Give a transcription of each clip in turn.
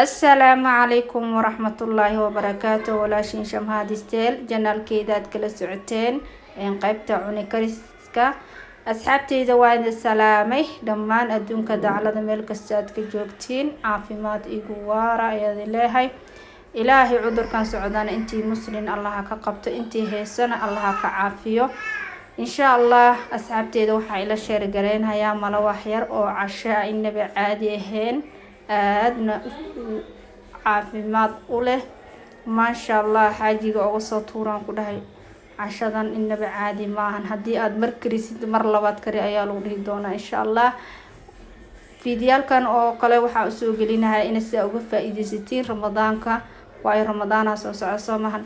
السلام عليكم ورحمة الله وبركاته ولاشين شمهادستيل جنال كيداد كلا سعتين إن قيبت عوني كريسكا أصحابتي دوائد السلامي دمان أدونك دعالة ملك الساد كجوكتين عافيمات إيقوارا يا إلهي عذر كان سعودان انتي مسلم الله كقبت انتي هيسان الله كعافيو إن شاء الله أصحابتي دوحا إلى شير قرين هيا ملوحير أو عشاء النبي عادي هين aadna caafimaad u leh maasha Allah xaajiga uga soo tuuraan ku dhahay cashadan inaba caadi maahan haddii aad mar karisid mar labaad kari ayaa lagu dhihi doonaa insha Allah fiidiyalkan oo kale waxaa usoo gelinahay in si uga faa'iideysatiin ramadaanka waayo ramadaana soo socdo maahan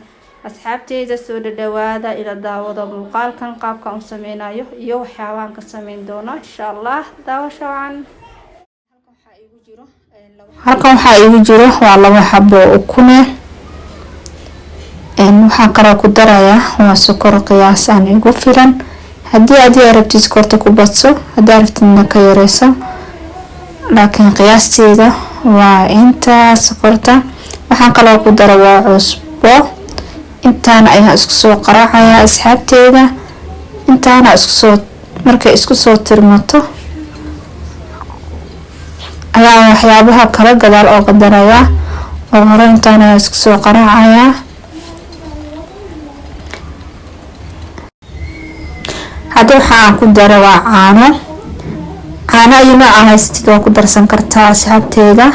asxaabteyda soo dhawaada ila daawada muuqaalkan qaabka uu sameynayo iyo waxyaabahan ka sameyn doona insha Allah daawasho wacan halkan waxaa igu jiro waa laba xabo ukun waxaan kala ku darayaa waa sokor qiyaas aan igu filan haddii aad rabtid sokorta ku badso haddii rabtidna ka yareyso laakiin qiyaasteeda waa inta sokorta waxaan kala ku darayaa cusbo intaan ayaan isku soo qaraacayaa asxaabteeda intaana markay isku soo tirmato ayaa waxyaabaha kala gadaal oo qadaraya oo hore intaan isku soo qaraacaya hadda waxaan ku daray waa caano iyo nooca haystid oo ku darsan kartaa asxaabteeda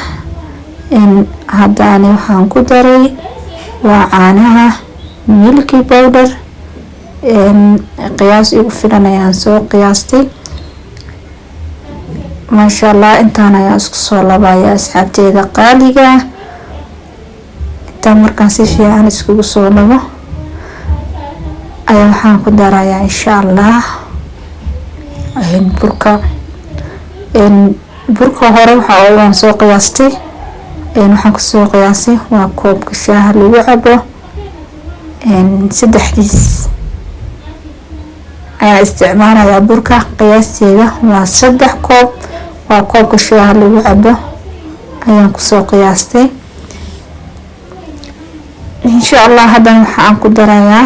haddana waxaan ku daray waa caanaha milky powder qiyaas igu filan ayaan soo qiyaastay ما شاء الله انتانا يا اسكو صولبا يا اسحابتي ذا قاليقا انتا مركان سيفي عن اسكو صولبا ايا وحان كدارا يا ان شاء الله اين بركا هورا وحا اوان سو قياستي اين وحان كسو قياسي وكوب كشاها اللي وعبو سدح ديس ايا استعمالا يا بركا قياستي ذا وصدح كوب وكوب كشاها اللي وعبو ايا كسو قياستي ان شاء الله هذا وحان كدرايا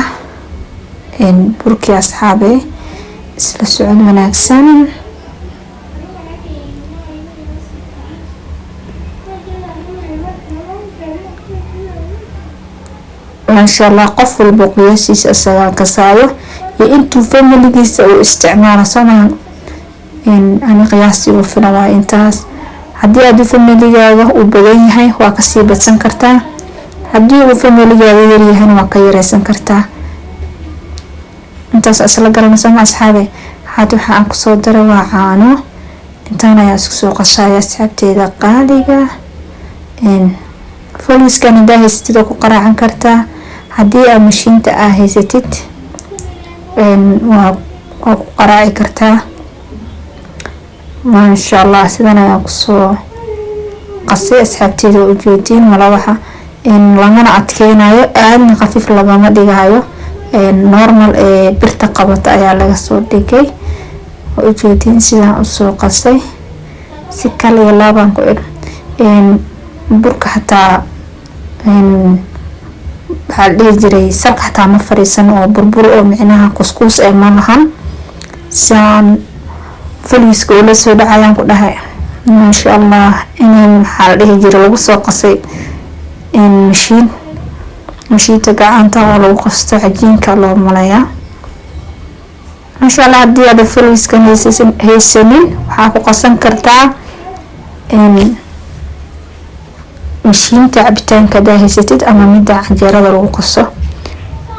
بركي اصحابي اسلا سعود وناكسن ما شاء الله قفل البقياسيس اسلا كسايو انتو فاميليجيس او استعمال صنعا أنا قياسي وفنا انتاس haddii aad familygaaga u badan yahay waa ka sii badsan kartaa haddii uu familygaaga yar yahay waa ka yareysan kartaa intaas asla garanaysa ma asxaabe hadda waxa aan ku soo daray waa caano intaan ayaa isku soo qasaya asxaabteeda qaaliga foliskan indaa haysatid ku qaraacan kartaa haddii aad mashiinta haysatid waa ku qaraaci kartaa ما شاء الله سيدنا يقصو قصي أسحابتي وجودين ملوحة إن لما أتكينايو آن خفيف لبما ديغايو نورمال برتقبط أيا لغسو ديكي وجودين سيدنا أسو قصي سيكالي اللابان كوئر برك حتى بحال ديجري سرق حتى مفريسان وبربور أو معناها كسكوس مالهان سان فلوسك ولا سود عيان كلها ما شاء الله إن حال يجري لو سوق قصي إن مشين تقعنته ولو قصت عجين كلو ملايا ما شاء الله هدي هذا فلوسك هي سنين وحاكو قصن كرتا إن مشين تعبتين كده هي ستد أما مدى عجيرة لو قصة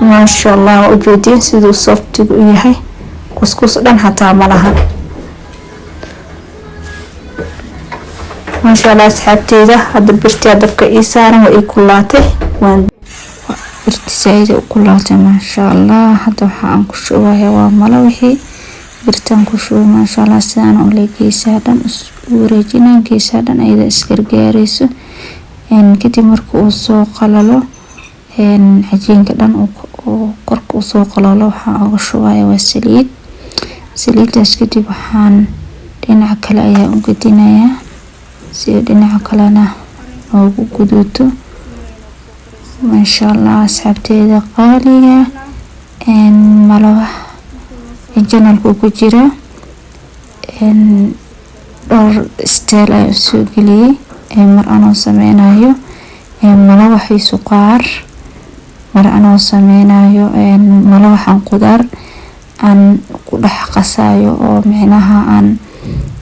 ما شاء الله وجودين سيدو صوفت إيهي كسكوس دان حتى ملها ما شاء الله أصحابتي ذا هذا برتي دبك إيسارا وإيكولاتي وان برتي سعيدة وكلاتي ما شاء الله هذا وحان كشوها وملوحي برتان كشوه ما شاء الله سانا ولي كيسادا ورجينا كيسادا أيضا اسكرقاريسو إن كتي مركو سو قلالو إن عجين كدان وقركو سو قلالو وحان كشوها وسليد سليد اسكتي وحان دينا كلا أيا وقدينا si dhinaca kalena ugu guduto ما شاء الله asxaabteyda qaaliga malawax channelku ku jira dhowr style ay soo geliyay mar aan sameynayo malawax iyo suqaar mar aan sameynayo malawaxan qudaar aan ku dhex qasayo oo micnaha aan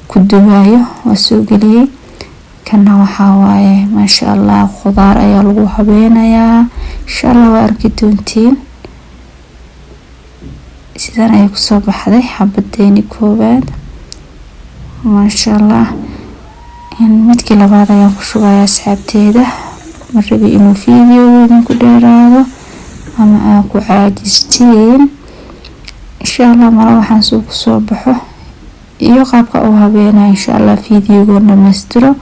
ku duwayo waa soo geliyay kana waxa waaye ma sha Allah qudaar ayaa lagu habeenayaa insha Allah waa arki doontiin sidaan ay ku soo baxday xabadeeni koobaad ma sha Allah midkii labaad ayaan ku shubayaa asxaabteeda marbi inuu fiidiyowdan ku dheeraado ama aan ku caajistiin insha Allah mara waxaan soo baxo iyo qaabka uu habeenayo insha Allah fiidiyowga dhameystiro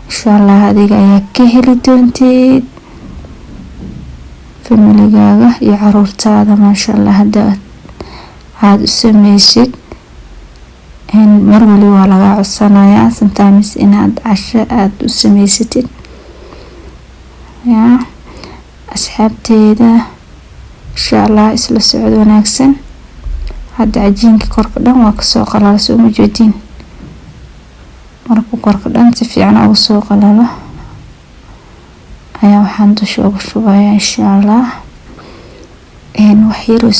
insha Allah adiga ayaa ka heli doonteed familigaaga iyo caruurtaada ma sha Allah hada aad u sameysid mar wali waa laga codsanayaa sometimes inaad casho aad u sameysatid ya asxaabteeda insha Allah isla socod wanaagsan hada cajiinka korka dhan waa ka soo qalala soo ma jeedin markuu korka dhan si fiican ugu soo qalalo ayaa waxaan dusha ugu shubayaa insha Allah wax yar oo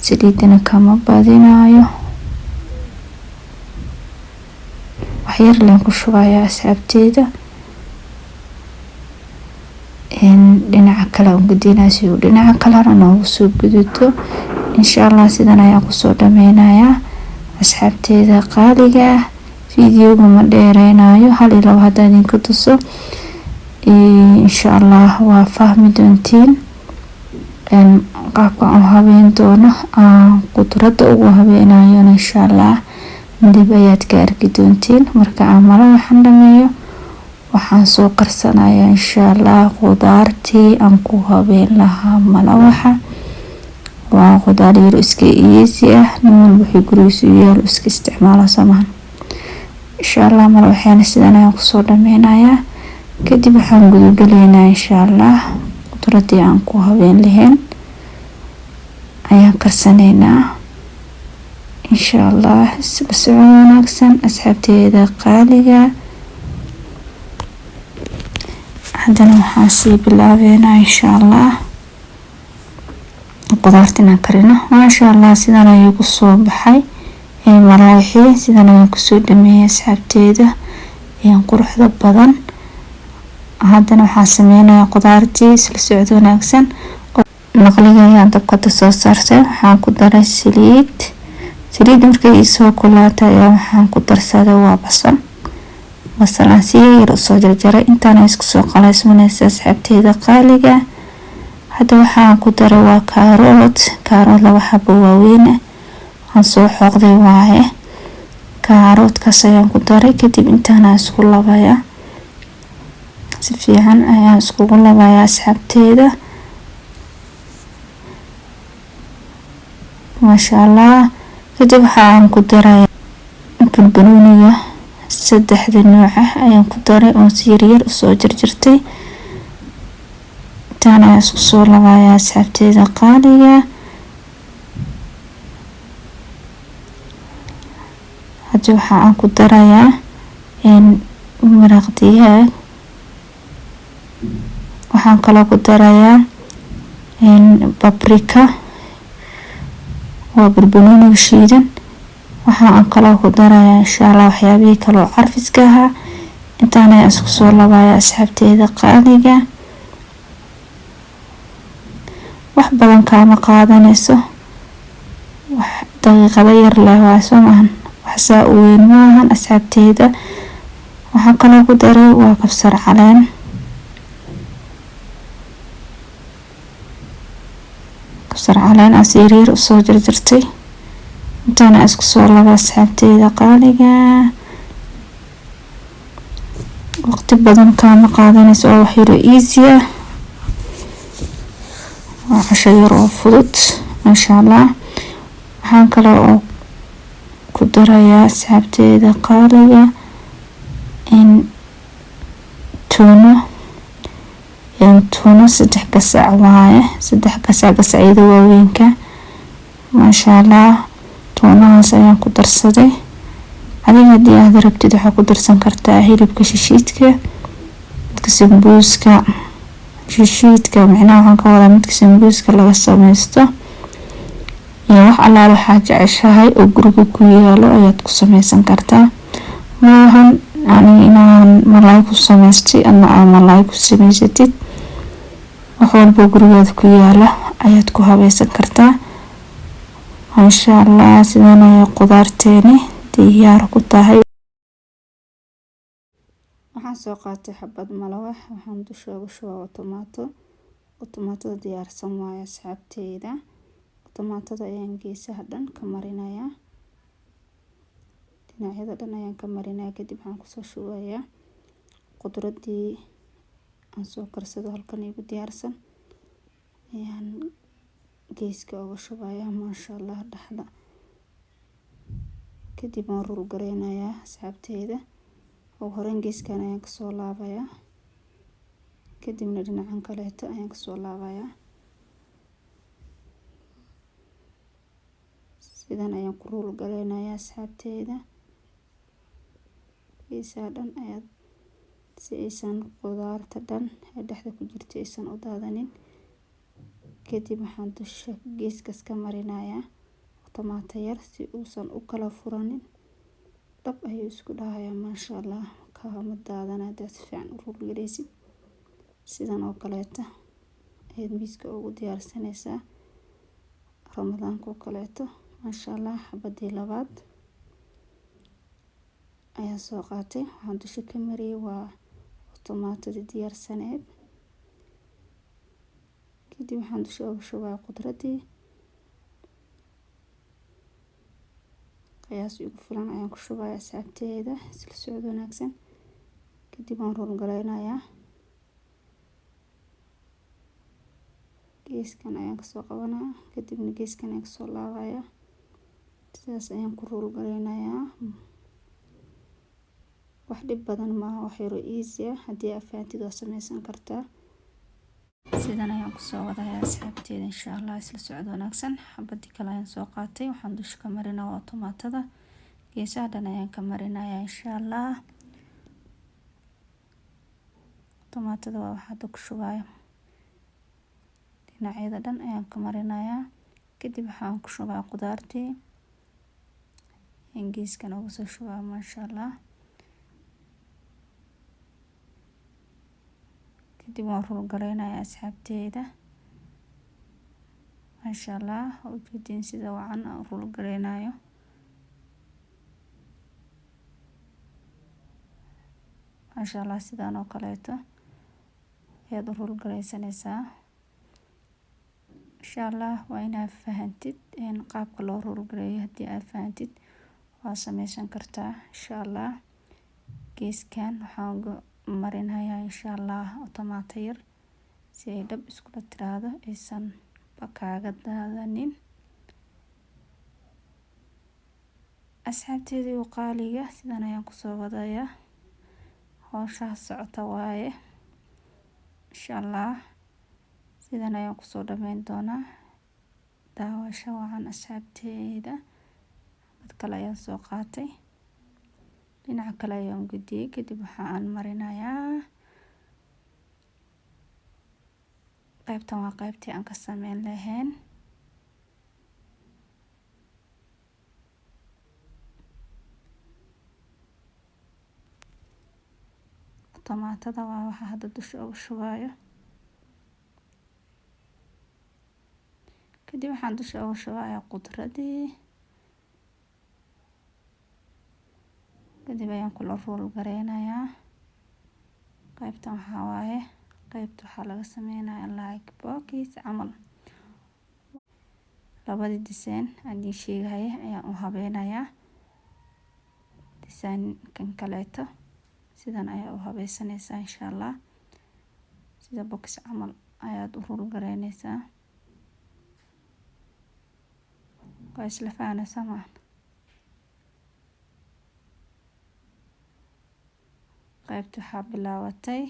saliidana kama badinayo wax yar leen ku shubayaa asxaabteeda dhinaca kale u gudinayso dhinaca kalena ugu soo guduto insha Allah sidan ayaa ku soo dhameynayaa asxaabteeda qaaliga fiidiyowga ma dheereynayo hal iyo laba hadaan idin ku tuso insha Allah waa fahmi doontiin qaabka aan habeen doono qudrada ugu habeenayo insha Allah dib ayaad ka arki doontiin marka aan waxaan dhameeyo waxaan soo qarsanayaa insha Allah qudaartii aan ku habeen lahaa malawaxa waa qudaar yar iska easy ah nin wuxuu gurigiisa yaal iska isticmaalo samaan insha Allah malawaxana sidaan ayaan ku soo dhameynayaa kadib waxaan gudagaleynaa insha Allah qudradii aan ku habeen lahayn ayaan karsaneynaa insha Allah isla socod wanaagsan asxaabteeda qaaliga hadana waxaan sii bilaabeynaa insha Allah qudaartina karina ma sha Allah sidaan ayuu ku soo baxay malawaxii sidaan ayaan ku soo dhameeyay asxaabteeda quruxda badan hadana waxaan sameynayaa qudaartii isla socod wanaagsan naqliga ayaan dabka soo saartay waxaan ku daray saliid markay soo kulaatay waxaan ku darsaday waa basal aan si yar soo jarjaray intaan isku soo qalaysmanaysa asxaabteeda qaaliga hada waxaan ku daray waa kaarot laba xabo waaweyn aan soo xoqday waaye kaarotkaas ayaan ku daray kadib intaan isku labayaa si fiican ayaan isku labayaa asxaabteeda ma sha Allah kadib waxaan ku daray banooniga saddexda nooc ayaan ku daray oo si yar soo jarjartay taana isku soo labayaa asxaabteeda qaaliga hadda waxaan ku darayaa maraq digaag waxaan kala ku darayaa paprika waa barbanooni shiidan waxaan kala ku darayaa insha Allah waxyaabaha kale oo carfiska ah intaan ay isku soo labayaa asxaabteeda qaaliga wax badan kaama qaadanayso wax daqiiqado yar leh waa soomaan wax saa u weyn maahan asxaabteeda waxaan kala ku daray waa kabsar caleen asiir soo jarjartay intaan isku soo laba asxaabteeda qaaliga waqti badan kaama qaadanayso oo wax yar easy ah waa casho yar oo fudud ma sha Allah waxaan kale oo ku darayaa asxaabteeda qaaliga tuuno 3 gasac waaye, 3 gasac gasacyada waaweynka. maasha Allah, tuunahaas ayaan ku darsaday. adiga haddii aad rabtid waxaa ku darsan kartaa hilibka shishiidka, midka sambuuska shishiidka, macnaha waxaan ka wadaa midka sambuuska laga sameysto, iyo wax allaale waxaa jeceshahay oo guriga ku yaalo ayaad ku sameysan kartaa. maahan inaan malaay ku samaystay ama aan malaay ku samaysatid, wax walba gurigaada ku yaala ayaad ku habaysan kartaa. maasha Allah, sidaan ayay qudaarteeni diyaar ku tahay. waxaan soo qaatay xabad malawax, waxaan dusha uga shubaa tomaato diyaarsan waaye asxaabteyda. tomaatada ayaan geesaha dhan ka marinayaa, dhinacyada dhan ayaan ka marinayaa. kadib waxaan kusoo shubayaa qudradii aan soo karsado halkan igu diyaarsan ayaan geeska uga shubayaa. maasha Allah, dhaxda. kadib waan rul gareynayaa asxaabteyda. ugu horeyn geeskan ayaan kasoo laabayaa, kadibna dhinacan kaleeto ayaan kasoo laabayaa. sidan ayaan ku rul gareynayaa asxaabteyda. geesaha dhan ayaad, si aysan qudaarta dhan ee dhexda ku jirta aysan u daadanin. kadib waxaan dusha geeskas ka marinayaa tomaato yar si uusan u kala furanin. dhab ayuu isku dhahayaa. maasha Allah, kama daadana hadaad si fiican u rul gareysid. sidan oo kaleeto ayaad miiska ugu diyaarsanaysaa ramadaanka oo kaleeto. maasha Allah, xabadii labaad ayaan soo qaatay, waxaan dusha ka mariyay waa tomaatadii diyaarsaneed. kadib waxaan dusha uga shubaa qudradii qiyaas ugu filan ayaan ku shubaa asxaabteyda. isla socod wanaagsan. kadib waan rul gareynayaa, geeskan ayaan kasoo qabanaa, kadibna geeskan ayaan kasoo laabayaa. sidaas ayaan ku rul gareynayaa. wax dhib badan maaha, wax yaro easy ah. haddii aad fahamtid waa sameysan kartaa. sidan ayaan kusoo wadayaa asxaabteyda. insha Allah, isla socod wanaagsan. xabadii kale ayaan soo qaatay, waxaan dusha ka marinaa waa tomaatada. geesaha dhan ayaan ka marinayaa insha Allah. tomaatada waa wax hadda ku shubayo, dhinacyada dhan ayaan ka marinayaa. kadib waxaan ku shubaa qudaartii geeskan uga soo shubaa. maasha Allah, kadib waan rul gareynayaa asxaabteyda. maasha Allah, ujeedin sida wacan aan rul gareynayo. maasha Allah, sidaan oo kaleeto ayaad u rul gareysanaysaa. insha Allah, waa inaad fahantid qaabka loo rul gareeyo. haddii aad fahantid waa sameysan kartaa insha Allah. geeskan waxaan uga marinayaa insha Allah tomaato yar si ay dhab iskula tiraado, aysan kaaga daadanin. asxaabteyda qaaliga, sidan ayaan kusoo wadayaa. hawshaa socota waaye insha Allah. sidan ayaan kusoo dhameyn doonaa. daawasho wacan asxaabteyda. mid kale ayaan soo qaatay, dhinaca kale ayaan gudiyay. kadib waxaan marinayaa qaybtan, waa qaybtii aan ka sameyn lahayn. tomaatada waa waxa hadda dusha uga shubayo. kadib waxaan dusha uga shubayaa qudradii. kadib ayaan kula rul gareynayaa. qaybtan waxaa waaye qaybta waxaa laga sameynayaa like box camal. labadii design aan idin sheegaya ayaan u habeynayaa. design kan kaleeto sidan ayaa u habeysanaysaa insha Allah. sida box camal ayaad u rul gareynaysaa. waa isla fahanaysaa maahan. qaybta waxaa bilaawatay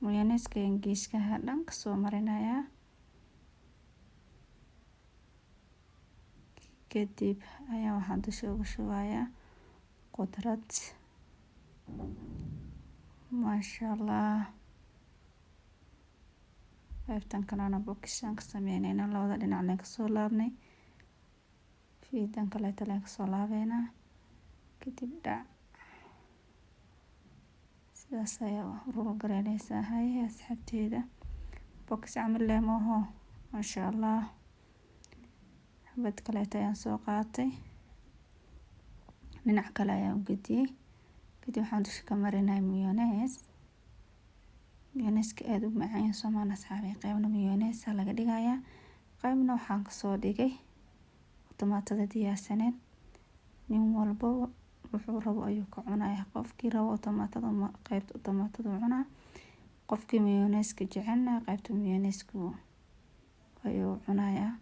mayonnaise-ka geeskaha dhan kasoo marinayaa. kadib ayaa waxaan dusha uga shubayaa qudrad. maasha allah. qaybtan kalena bookisaan ka sameynayna, labada dhinac leen kasoo laabnay, fiidan kaleeta leen kasoo laabeynaa, kadib dhac sidaas ayaa roll gareynaysaa. Hay asxaabteeda bookis camal leh maaho. maasha allah. xabad kaleeta ayaan soo qaatay, dhinac kale ayaan u gediyey. kadib waxaan dusha ka marinay mayonnaise-ka aad u macaan Soomaan asxaabay. qaybna mayonnaise laga dhigayaa, qaybna waxaan kasoo dhigay tomaatada diyaarsaneed. nin walbo wuxuu rabo ayuu ka cunayaa. qofkii rabo tomaatada qaybta tomaatada cunaa, qofkii mayonnaise-ka jecelna qaybta mayonnaise-ka ayuu cunayaa.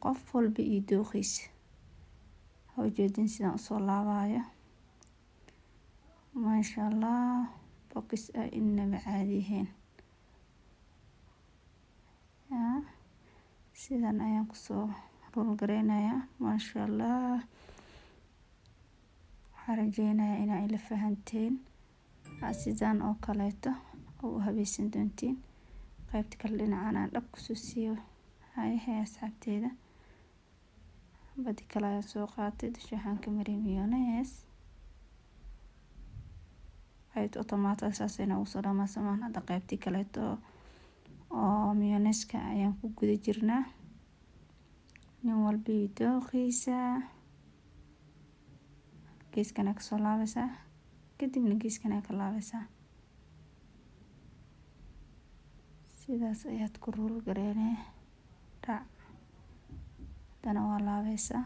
qof walba iyo dooqiisa. ha ujeedin sidaan usoo laabayo. maasha allah. bookis inaba caadi ahayn. sidan ayaan kusoo roll gareynayaa. maasha allah. waxaan rajeynayaa inaa ila fahanteen. sidaan oo kaleeto oo u habaysan doontiin. qaybta kale dhinacaan aan dhab kusoo siiyo. hay asxaabteeda. badi kale ayaan soo qaatay, dusha waxaan ka mariyay mayonnaise. qaybta tomaatada saasayna ugu soo dhamaasamaan. hadda qaybtii kaleeto oo mayonnaise-ka ayaan ku guda jirnaa. nin walba iyo dooqiisa. geeskana kasoo laabaysaa, kadibna geeskana ka laabaysaa. sidaas ayaad ku roll gareynay. dhac haddana waa laabaysaa.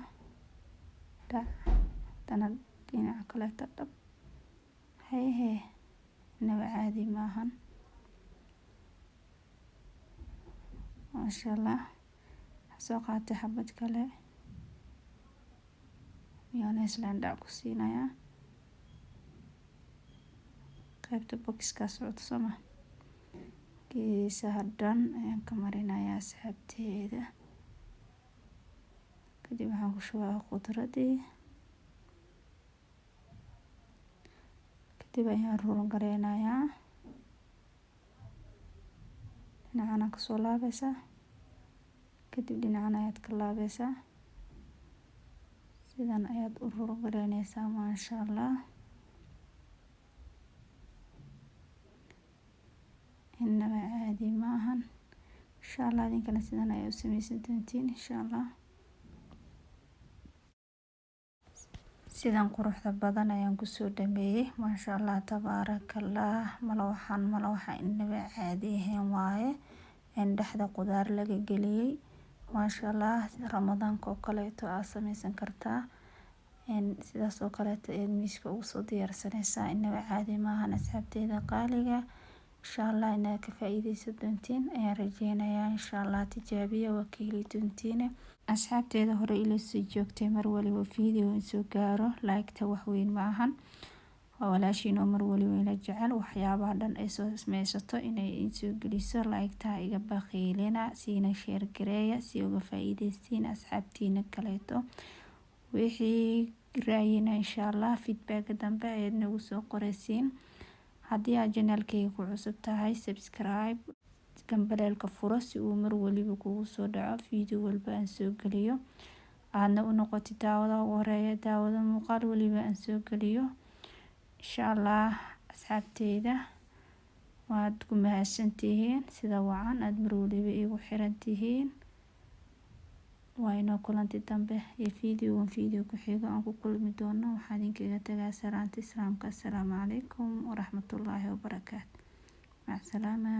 dhac haddana dhinaca kaleeta dhab. hay inaba caadi maahan. maasha allah. soo qaatay xabad kale mayonnaise laan dhac ku siinayaa. qaybta bookiska socota sama geesaha dhan ayaan ka marinayaa asxaabteeda. kadib waxaan ku shubayaa qudradii. kadib ayaan roll gareynayaa. dhinacana kasoo laabaysaa, kadib dhinacan ayaad ka laabaysaa. sidan ayaad u roll gareynaysaa. maasha allah. inaba caadi maahan. insha allah idinkana sidan ayaa u sameysan doontiin insha allah. sidan quruxda badan ayaan kusoo dhameeyay. maasha allah tabaarakallah. malawaxa inaba caadi ahayn waaye. dhexda qudaar laga geliyay. maasha allah. ramadaanka oo kaleeto aad sameysan kartaa. sidaas oo kaleeto aad miiska ugu soo diyaarsanaysaa. inaba caadi maahan asxaabteeda qaaliga. insha allah inaad ka faa'iideysan doontiin ayaan rajeynayaa. insha allah tijaabiya waa ka heli doontiin. asxaabteeda hore ila soo joogtay, mar waliba video soo gaaro like-ta wax weyn ma ahan. waa walaashiin oo mar waliba ila jecel waxyaabaha dhan ay soo sameysato inay soo geliso. like-ta iga baqiilina, siina share gareeya si uga faa'iideystiin asxaabtiina kaleeto. wixii raayina insha allah feedback dambe ayaad nagu soo qoraysiin. haddii aad channelkayga ku cusub tahay, subscribe, gambaleelka furo si uu mar waliba kugu soo dhaco video walba aan soo geliyo. aadna u noqotid daawada ugu horeeya daawada muuqaal waliba aan soo geliyo. insha allah asxaabteyda waad ku mahadsantihiin sida wacan aad mar waliba igu xiran tihiin. waa inoo kulanti dambe iyo video ku xigo aan ku kulmi doono. waxaan idinkaga tagaa salaanta islaamka. assalaamu calaykum waraxmatullaahi wabarakaatu. mac salaama.